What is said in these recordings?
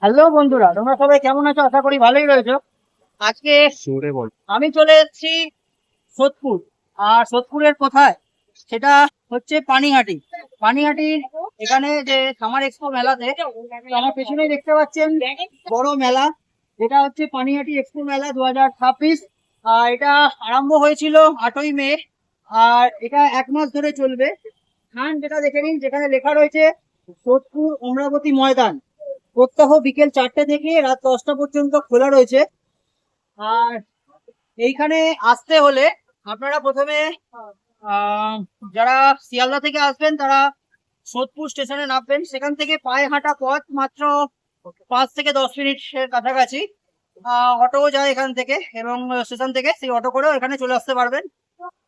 Hello বন্ধুরা, তোমরা সবাই কেমন আছো? আশা করি ভালোই রয়েছো। আজকে আমি চলে এসেছি সোদপুর। আর সোদপুরের কোথায় সেটা হচ্ছে পানিহাটি। পানিহাটির এখানে যে সামার এক্সপো মেলাতে আমার পেছনেই দেখতে পাচ্ছেন বড় মেলা, যেটা হচ্ছে পানিহাটি এক্সপো মেলা 2026। আর এটা আরম্ভ হয়েছিল 8ই মে, আর এটা 1 মাস ধরে চলবে। স্থান যেটা দেখে নিন, যেখানে লেখা রয়েছে সোদপুর অমরাবতী ময়দান। প্রত্যহ বিকেল 4টে থেকে রাত 10টা পর্যন্ত খোলা রয়েছে। আর এইখানে আসতে হলে আপনারা প্রথমে যারা শিয়ালদা থেকে আসবেন তারা সোদপুর স্টেশনে নামবেন। সেখান থেকে পায়ে হাঁটা পথ মাত্র 5 থেকে 10 মিনিটের কাছাকাছি। অটো যায় এখান থেকে, এবং স্টেশন থেকে সেই অটো করেও এখানে চলে আসতে পারবেন।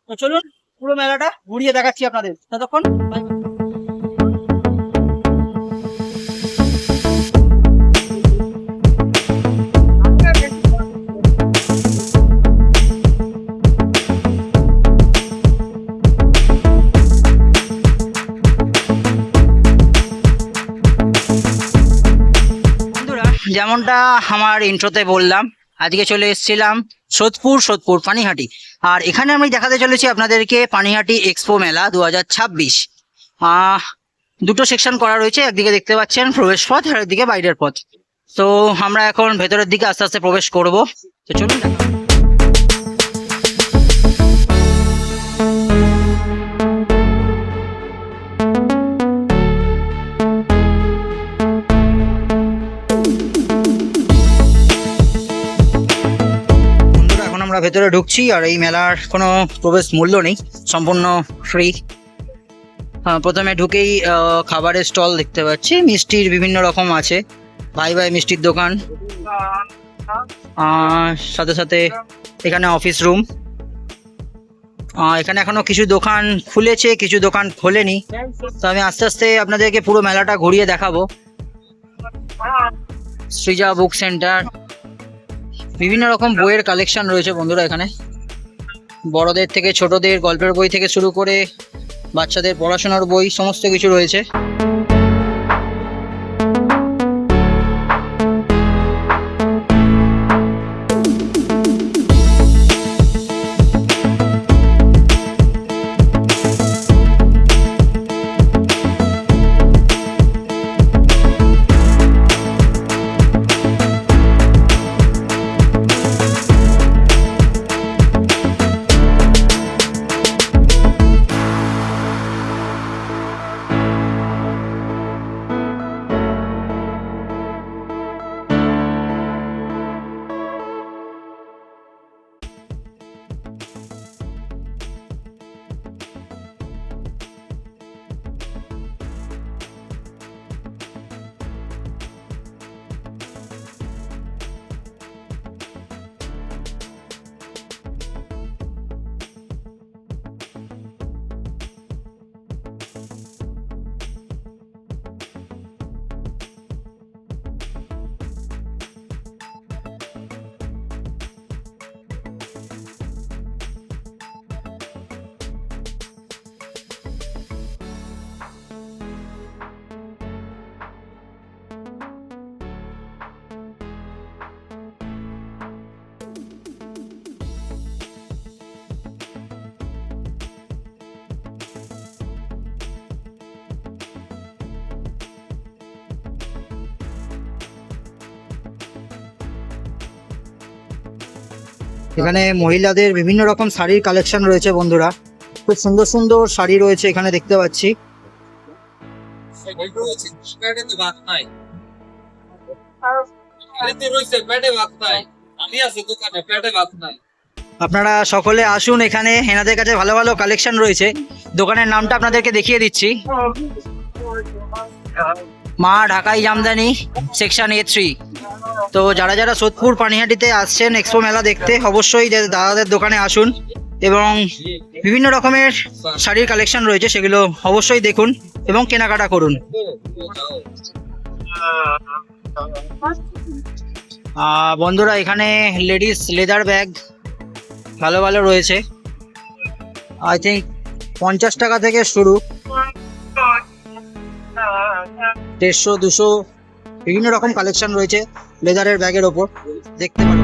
তো চলুন পুরো মেলাটা ঘুরিয়ে দেখাচ্ছি আপনাদের। ততক্ষণ যেমনটা আমার ইন্ট্রোতে বললাম, আজকে চলে এসেছিলাম সোদপুর পানিহাটি। আর এখানে আমি দেখাতে চলেছি আপনাদেরকে পানিহাটি এক্সপো মেলা 2026। দুটো সেকশন করা রয়েছে, একদিকে দেখতে পাচ্ছেন প্রবেশ পথ আর একদিকে বাইরের পথ। তো আমরা এখন ভেতরের দিকে আস্তে আস্তে প্রবেশ করব। তো চলুন দেখা। আমরা ভেতরে ঢুকছি, আর এই মেলার কোনো প্রবেশ মূল্য নেই, সম্পূর্ণ ফ্রি। প্রথমে ঢুকেই খাবারের স্টল দেখতে পাচ্ছি, মিষ্টির বিভিন্ন রকম আছে, ভাই ভাই মিষ্টির দোকান। সাথে সাথে এখানে অফিস রুম। এখানে এখনো কিছু দোকান খুলেছে, কিছু দোকান খোলেনি। তো আমি আস্তে আস্তে আপনাদেরকে পুরো মেলাটা ঘুরিয়ে দেখাবো। সৃজা বুক সেন্টার, বিভিন্ন রকম বইয়ের কালেকশন রয়েছে বন্ধুরা এখানে। বড়দের থেকে ছোটদের গল্পের বই থেকে শুরু করে বাচ্চাদের পড়াশোনার বই, সমস্ত কিছু রয়েছে। এখানে মহিলাদের বিভিন্ন রকম শাড়ির কালেকশন রয়েছে বন্ধুরা, খুব সুন্দর সুন্দর শাড়ি রয়েছে এখানে দেখতে পাচ্ছি। আপনারা সকলে আসুন, এখানে এনাদের কাছে ভালো ভালো কালেকশন রয়েছে। দোকানের নামটা আপনাদেরকে দেখিয়ে দিচ্ছি, মা ঢাকাই জামদানি সেকশন A3। তো যারা যারা সোদপুর পানিহাটিতে আসছেন এক্সপো মেলা দেখতে, অবশ্যই দাদাদের দোকানে আসুন, এবং বিভিন্ন রকমের শাড়ির কালেকশন রয়েছে, সেগুলো অবশ্যই দেখুন এবং কেনাকাটা করুন। বন্ধুরা এখানে লেডিস লেদার ব্যাগ ভালো ভালো রয়েছে, আই থিঙ্ক 50 টাকা থেকে শুরু, 150, 200 বিভিন্ন রকম কালেকশন রয়েছে লেদারের ব্যাগের ওপর, দেখতে পারো।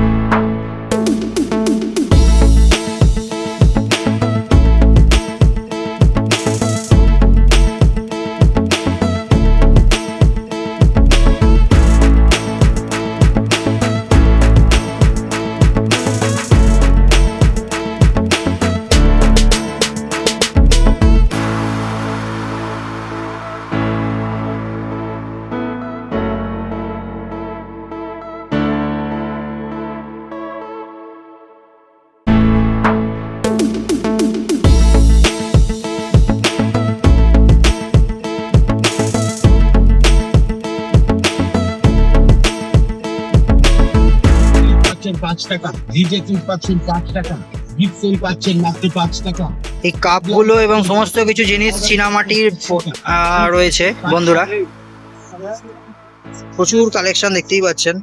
এই কাপগুলো এবং সমস্ত কিছু জিনিস চীনামাটির রয়েছে বন্ধুরা, প্রচুর কালেকশন দেখতেই পাচ্ছেন।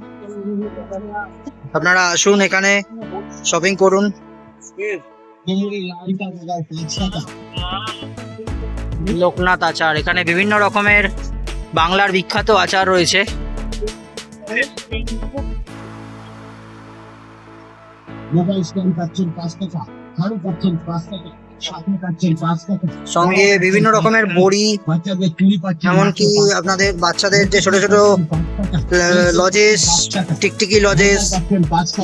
আপনারা আসুন, এখানে শপিং করুন। লোকনাথ আচার, এখানে বিভিন্ন রকমের বাংলার বিখ্যাত আচার রয়েছে। সঙ্গে বিভিন্ন রকমের বড়ি, এমনকি আপনাদের বাচ্চাদের যে ছোট ছোট লজেস, টিকটিকি লজেস,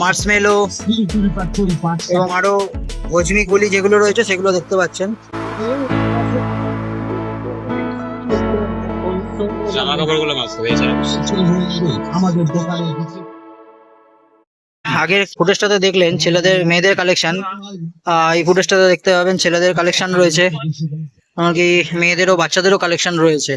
মার্শমেলো এবং আরো ভজমি গুলি যেগুলো রয়েছে সেগুলো দেখতে পাচ্ছেন। আগের ফুটেজটাতে দেখলেন ছেলেদের মেয়েদের কালেকশন, এই ফুটেজটাতে দেখতে পাবেন ছেলেদের কালেকশন রয়েছে, এমনকি মেয়েদেরও বাচ্চাদেরও কালেকশন রয়েছে।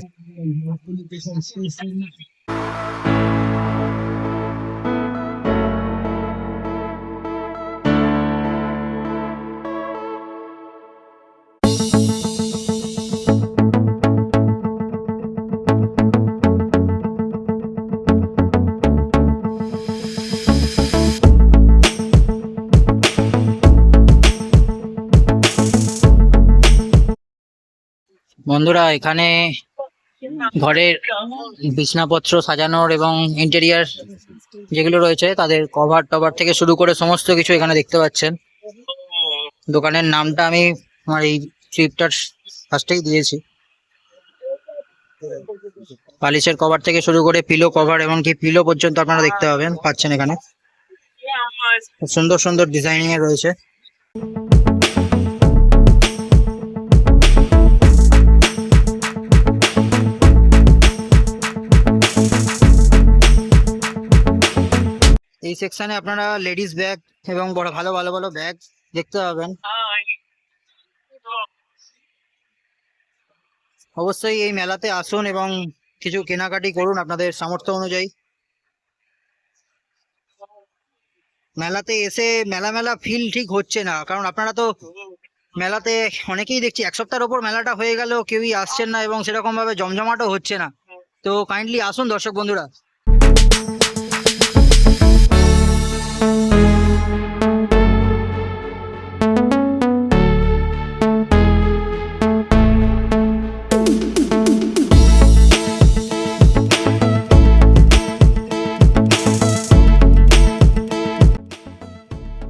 বন্ধুরা, এখানে ঘরের বিছনাপত্র সাজানোর এবং ইন্টেরিয়ার যেগুলো রয়েছে তাদের কভার টভার থেকে শুরু করে সমস্ত কিছু এখানে দেখতে পাচ্ছেন। দোকানের নামটা আমি আমার এই ট্রিপটার ফার্স্টেই দিয়েছি। বালিশের কভার থেকে শুরু করে পিলো কভার, এমনকি পিলো পর্যন্ত আপনারা দেখতে পাচ্ছেন এখানে। খুব সুন্দর সুন্দর ডিজাইনিং এ রয়েছে। এই সেকশনে আপনারা লেডিস ব্যাগ এবং বড় ভালো ভালো ভালো ব্যাগ দেখতে পাবেন। অবশ্যই এই মেলাতে আসুন এবং কিছু কেনাকাটি করুন আপনাদের সামর্থ্য অনুযায়ী। মেলাতে এসে মেলা ফিল ঠিক হচ্ছে না, কারণ আপনারা তো মেলাতে অনেকেই দেখছি এক সপ্তাহের ওপর মেলাটা হয়ে গেল, কেউই আসছেন না এবং সেরকম ভাবে জমজমাটও হচ্ছে না। তো কাইন্ডলি আসুন দর্শক বন্ধুরা।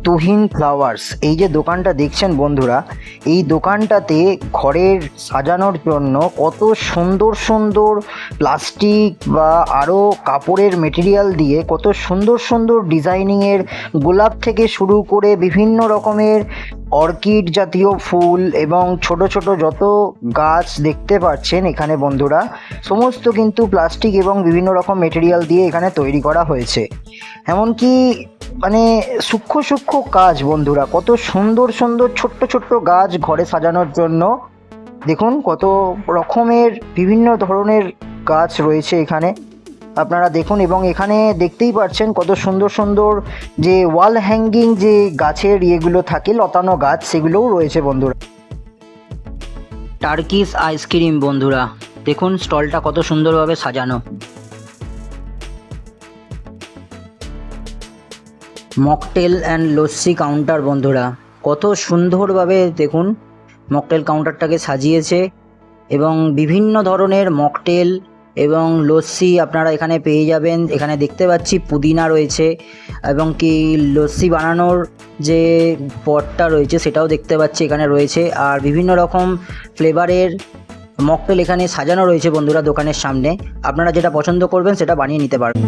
তুহিন ফ্লাওয়ার্স, এই যে দোকানটা দেখছেন বন্ধুরা, এই দোকানটাতে ঘরের সাজানোর জন্য কত সুন্দর সুন্দর প্লাস্টিক বা আরও কাপড়ের মেটেরিয়াল দিয়ে কত সুন্দর সুন্দর ডিজাইনিংয়ের গোলাপ থেকে শুরু করে বিভিন্ন রকমের অর্কিড জাতীয় ফুল এবং ছোট ছোট যত গাছ দেখতে পাচ্ছেন এখানে বন্ধুরা, সমস্ত কিন্তু প্লাস্টিক এবং বিভিন্ন রকম মেটেরিয়াল দিয়ে এখানে তৈরি করা হয়েছে। এমনকি মানে সূক্ষ্ম সূক্ষ্ম কাজ বন্ধুরা, কত সুন্দর সুন্দর ছোট্ট ছোট্ট গাছ ঘরে সাজানোর জন্য। দেখুন কত রকমের বিভিন্ন ধরনের গাছ রয়েছে এখানে, আপনারা দেখুন। এবং এখানে দেখতেই পাচ্ছেন কত সুন্দর সুন্দর যে ওয়াল হ্যাঙ্গিং যে গাছের ইয়েগুলো থাকে, লতানো গাছ, সেগুলোও রয়েছে বন্ধুরা। টার্কিশ আইসক্রিম বন্ধুরা, দেখুন স্টলটা কত সুন্দরভাবে সাজানো। মকটেল অ্যান্ড লস্যি কাউন্টার বন্ধুরা, কত সুন্দরভাবে দেখুন মকটেল কাউন্টারটাকে সাজিয়েছে এবং বিভিন্ন ধরনের মকটেল এবং লস্যি আপনারা এখানে পেয়ে যাবেন। এখানে দেখতে পাচ্ছি পুদিনা রয়েছে এবং কি লস্যি বানানোর যে পটটা রয়েছে সেটাও দেখতে পাচ্ছি এখানে রয়েছে। আর বিভিন্ন রকম ফ্লেভারের মকটেল এখানে সাজানো রয়েছে বন্ধুরা দোকানের সামনে। আপনারা যেটা পছন্দ করবেন সেটা বানিয়ে নিতে পারবেন।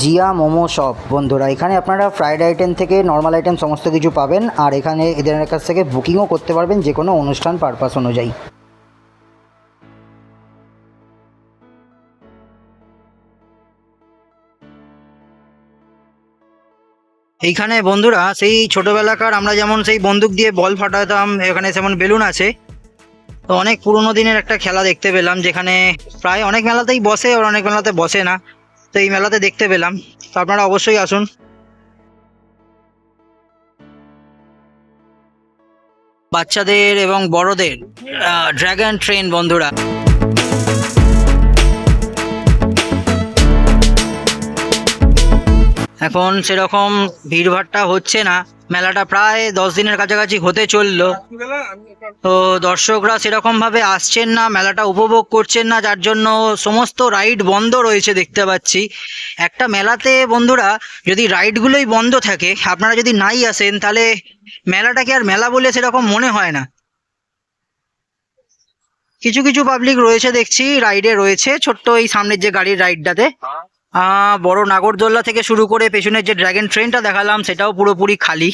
জিয়া মোমো শপ বন্ধুরা, এখানে আপনারা ফ্রাইড আইটেম থেকে নর্মাল আইটেম সমস্ত কিছু পাবেন। আর এখানে এদের কাছ থেকে বুকিংও করতে পারবেন যে কোনো অনুষ্ঠান পারপাস অনুযায়ী। এইখানে বন্ধুরা সেই ছোটোবেলাকার আমরা যেমন সেই বন্দুক দিয়ে বল ফাটাতাম, এখানে যেমন বেলুন আছে। তো অনেক পুরোনো দিনের একটা খেলা দেখতে পেলাম, যেখানে প্রায় অনেক মেলাতেই বসে আর অনেক মেলাতে বসে না। তো এই মেলাতে দেখতে পেলাম, তো আপনারা অবশ্যই আসুন। বাচ্চাদের এবং বড়দের ড্রাগন ট্রেন বন্ধুরা। এখন সেরকম ভিড়ভাড়টা হচ্ছে না, মেলাটা প্রায় 10 দিনের কাছাকাছি হতে চললো। তো দর্শকরা সেরকমভাবে আসছেন না, মেলাটা উপভোগ করছেন না, যার জন্য সমস্ত রাইড বন্ধ রয়েছে দেখতে পাচ্ছি। একটা মেলাতে বন্ধুরা যদি রাইডগুলোই বন্ধ থাকে, আপনারা যদি নাই আসেন, তাহলে মেলাটাকে আর মেলা বলে সেরকম মনে হয় না। কিছু কিছু পাবলিক রয়েছে দেখছি, রাইডে রয়েছে, ছোট্ট এই সামনের যে গাড়ির রাইডটাতে। বড় নাগরদোল্লা থেকে শুরু করে পেছনের যে ড্রাগন ট্রেনটা দেখালাম সেটাও পুরোপুরি খালি,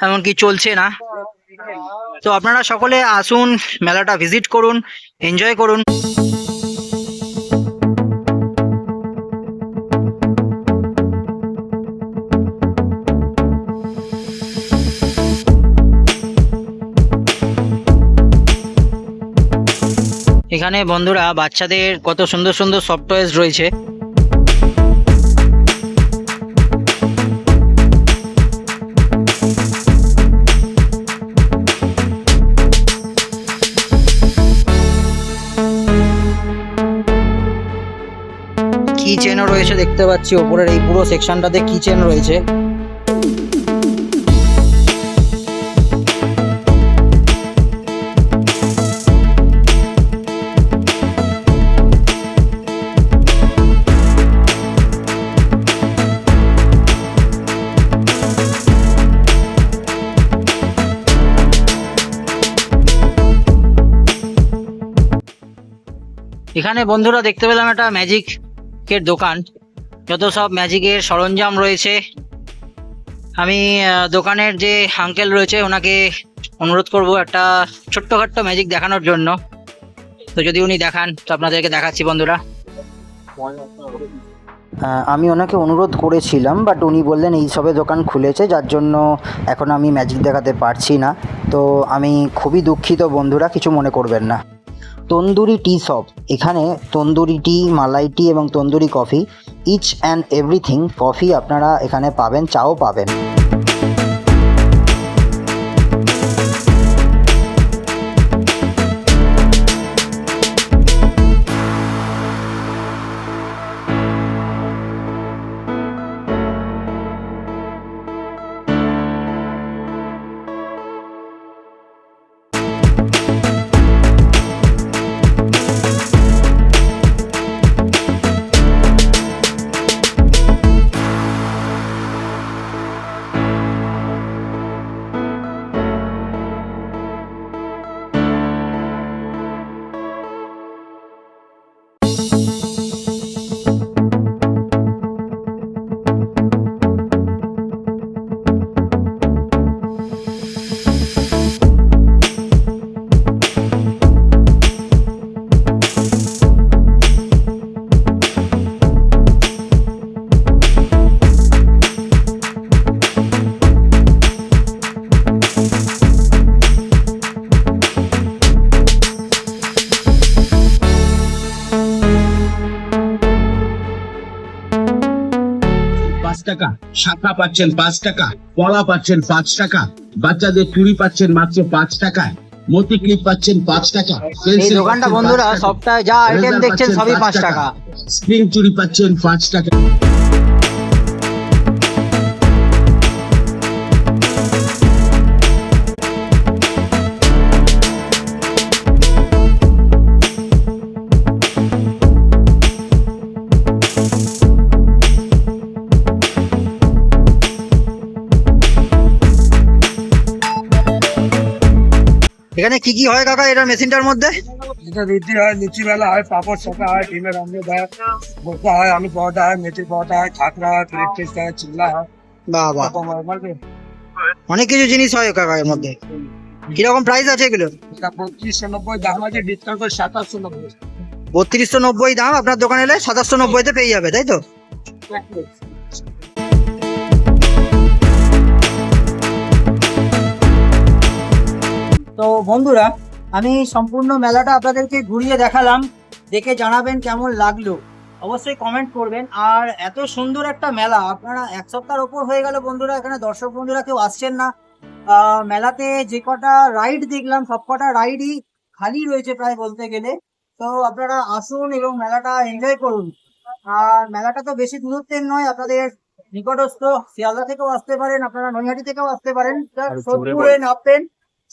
এমনকি চলছে না। তো আপনারা সকলে আসুন, মেলাটা ভিজিট করুন, এনজয় করুন। এখানে বন্ধুরা বাচ্চাদের কত সুন্দর সুন্দর সফট টয়েস রয়েছে। কি চেনও রয়েছে দেখতে পাচ্ছি, ওপরের এই পুরো সেকশনটাতে কি চেন রয়েছে। এখানে বন্ধুরা দেখতে পেলাম একটা ম্যাজিকের দোকান, যত সব ম্যাজিকের সরঞ্জাম রয়েছে। আমি দোকানের যে আঙ্কেল রয়েছে ওনাকে অনুরোধ করব একটা ছোট্টখাট্ট ম্যাজিক দেখানোর জন্য। তো যদি উনি দেখান তো আপনাদেরকে দেখাচ্ছি বন্ধুরা। আমি ওনাকে অনুরোধ করেছিলাম, বাট উনি বললেন এই সবে দোকান খুলেছে, যার জন্য এখন আমি ম্যাজিক দেখাতে পারছি না। তো আমি খুবই দুঃখিত বন্ধুরা, কিছু মনে করবেন না। তন্দুরি টি শপ, এখানে তন্দুরি টি, মালাই টি এবং tandoori coffee, each and everything coffee আপনারা এখানে পাবেন, চাও পাবেন। টাকা, শাখা পাচ্ছেন 5 টাকা, পলা পাচ্ছেন 5 টাকা, বাচ্চাদের চুড়ি পাচ্ছেন মাত্র 5 টাকায়, মতি ক্লিপ পাচ্ছেন 5 টাকা, এই দোকানটা বন্ধুরা সপ্তাহে যা আইটেম দেখছেন সবই 5 টাকা। স্প্রিং চুড়ি পাচ্ছেন 5 টাকা। এখানে কি কি হয় কাকা এটা মেশিনটার মধ্যে? এটা রিদ্ধি হয়, লুচি মেলা হয়, পাপড় ছাকা হয়, ডিমের অমলেট হয়, বোকা হয়, আলু পরোটা হয়, মেথি পরোটা হয়, খাকরা হয়, প্লেট টেস্ট হয়, চিল্লা হয়, বাবা এরকম হয়, বুঝলি? অনেক কিছু জিনিস হয় কাকা এর মধ্যে। কিরকম প্রাইস আছে এগুলো? এটা 3290 দাম আছে, ডিসকাউন্ট করে 2790। 3290 দাম, আপনার দোকানে এলে 2790 তে পেয়ে যাবে, তাই তো? তো বন্ধুরা, আমি সম্পূর্ণ মেলাটা আপনাদেরকে ঘুরিয়ে দেখালাম, দেখে জানাবেন কেমন লাগলো, অবশ্যই কমেন্ট করবেন। আর এত সুন্দর একটা মেলা, আপনারা এক সপ্তাহের ওপর হয়ে গেল বন্ধুরা, এখানে দর্শক বন্ধুরা কেউ আসছেন না। মেলাতে যে কটা রাইড দেখলাম সব কটা রাইডই খালি রয়েছে প্রায় বলতে গেলে। তো আপনারা আসুন এবং মেলাটা এনজয় করুন। আর মেলাটা তো বেশি দূরত্বের নয়, আপনাদের নিকটস্থ শিয়ালদা থেকেও আসতে পারেন, আপনারা নৈহাটি থেকেও আসতে পারেন। সোদপুরে নামবেন,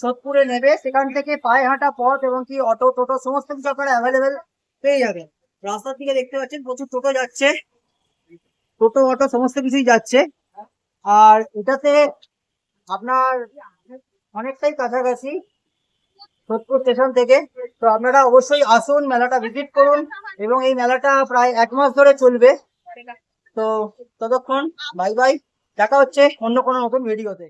সোদপুরে নেবে, সেখান থেকে পায়ে হাঁটা পথ এবং কি অটো টোটো সমস্ত কিছু আপনারা অ্যাভেলেবেল পেয়ে যাবেন। রাস্তার দিকে দেখতে পাচ্ছেন প্রচুর টোটো যাচ্ছে, টোটো অটো সমস্ত কিছুই যাচ্ছে। আর এটাতে আপনার অনেকটাই কাছাকাছি সোদপুর স্টেশন থেকে। তো আপনারা অবশ্যই আসুন, মেলাটা ভিজিট করুন, এবং এই মেলাটা প্রায় 1 মাস ধরে চলবে। তো ততক্ষণ বাই বাই, দেখা হচ্ছে অন্য কোনো নতুন ভিডিওতে।